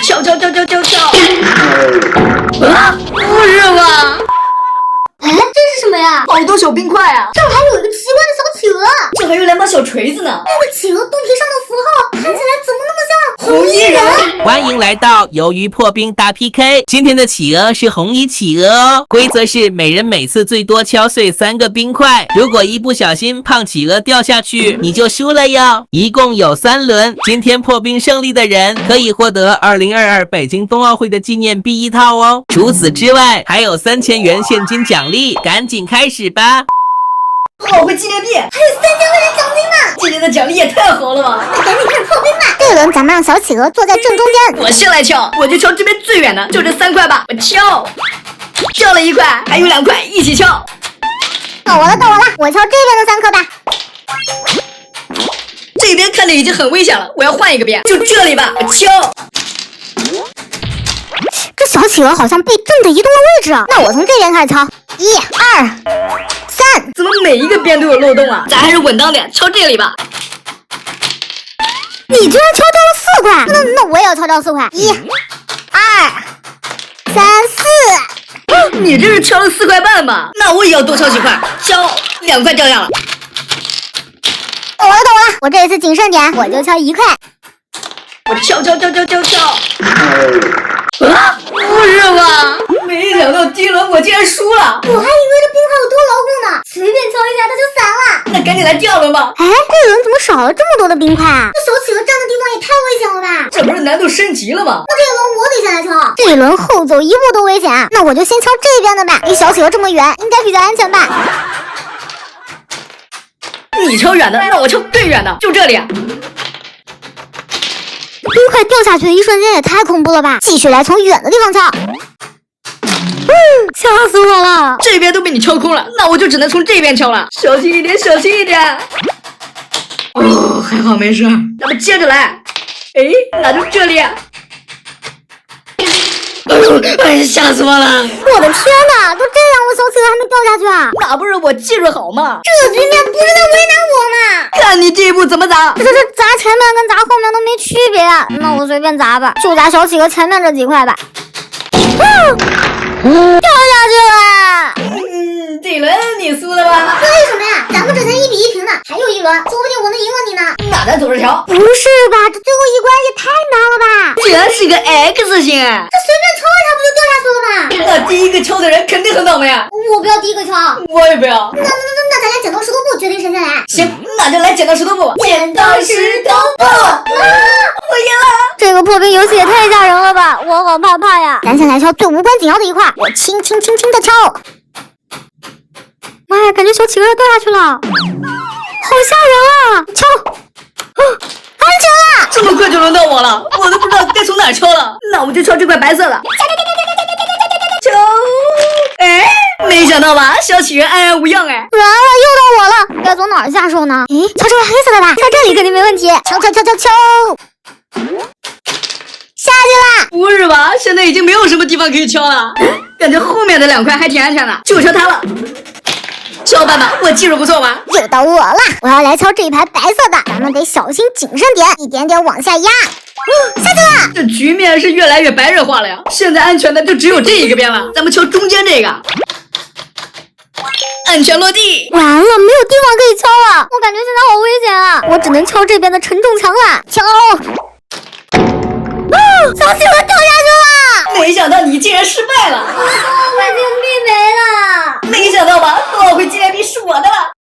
敲！啊，不是吧？哎，这是什么呀？好多小冰块啊！这儿还有一个奇怪的小企鹅，这还有2把小锤子呢。那个企鹅肚皮上的符号看起来怎么那么像红衣人？欢迎来到鱿鱼破冰大 PK， 今天的企鹅是红衣企鹅哦。规则是每人每次最多敲碎3个冰块，如果一不小心胖企鹅掉下去，你就输了哟。一共有3轮，今天破冰胜利的人可以获得2022北京冬奥会的纪念币1套哦。除此之外，还有3000元现金奖励，赶紧开始吧。冬奥会纪念币，还有3000块钱奖金呢！今年的奖励也太好了吧！那赶紧开始破冰吧！这轮咱们让小企鹅坐在正中间。我先来敲，我就敲这边最远的，就这3块吧。我敲了1块，还有2块，一起敲。到我了，我敲这边的3颗吧。这边看着已经很危险了，我要换一个边，就这里吧。我敲。这小企鹅好像被动的移动了位置，那我从这边开始敲。1、2、3，怎么每一个边都有漏洞啊？咱还是稳当点，敲这里吧。你居然敲掉了4块，那我也要敲掉4块。1、2、3、4。你这是敲了4块半吧？那我也要多敲几块，敲2块掉下了。懂了，我这一次谨慎点，我就敲1块。我敲。啊，不是吧？没想到第一轮我竟然输了。我还以为这冰块有多牢固呢，随便敲一下它就散了。那赶紧来第2轮吧。哎，这轮怎么少了这么多的冰块啊？这小企鹅站的地方也太危险了吧？这不是难度升级了吗？那这一轮我得先来敲，这一轮后走一步都危险，那我就先敲这边的吧，离小企鹅这么远，应该比较安全吧。你敲远的，那我敲更远的，就这里。冰块掉下去的一瞬间也太恐怖了吧！继续来从远的地方敲。吓死我了！这边都被你敲空了，那我就只能从这边敲了。小心一点。哦，还好没事。咱们接着来。哎，哪就这里？哎，吓死我了！我的天哪，都这样，我小企鹅还没掉下去啊？那不是我技术好吗？这局面不是在为难我吗？看你这一步怎么砸？这砸前面跟砸后面都没区别啊！那我随便砸吧，就砸小企鹅前面这几块吧。掉下去了！这一轮你输了吧？为什么呀？咱们之前1比1平的，还有一轮，说不定我能赢了你呢。那咱走着瞧。不是吧？这最后一关也太难了吧！竟然是个 X 型，这随便敲一下不就掉下去了吗？那第一个敲的人肯定很倒霉啊！我不要第一个敲，我也不要。那咱俩剪刀石头布决定谁先来。行，那就来剪刀石头布吧。剪刀石头布！我赢了！这个破冰游戏也太吓人了吧，我好怕呀！咱先来敲最无关紧要的一块，我轻的敲。妈呀，感觉小企鹅要掉下去了，好吓人啊！敲，安全了！这么快就轮到我了，我都不知道该从哪敲了。那我就敲这块白色的。敲！哎，没想到吧，小企鹅安然无恙哎。完了，又到我了，该从哪儿下手呢？咦，敲这块黑色的吧，在这里肯定没问题。敲！下去了！不是吧？现在已经没有什么地方可以敲了，感觉后面的2块还挺安全的，就敲它了。小伙伴们，我技术不错吧？又到我了，我要来敲这一排白色的，咱们得小心谨慎点，一点点往下压。下去了！这局面是越来越白热化了呀！现在安全的就只有这一个边了，咱们敲中间这个。安全落地！完了，没有地方可以敲了，我感觉现在好危险啊！我只能敲这边的承重墙了，敲！小企鹅掉下去了！没想到你竟然失败了！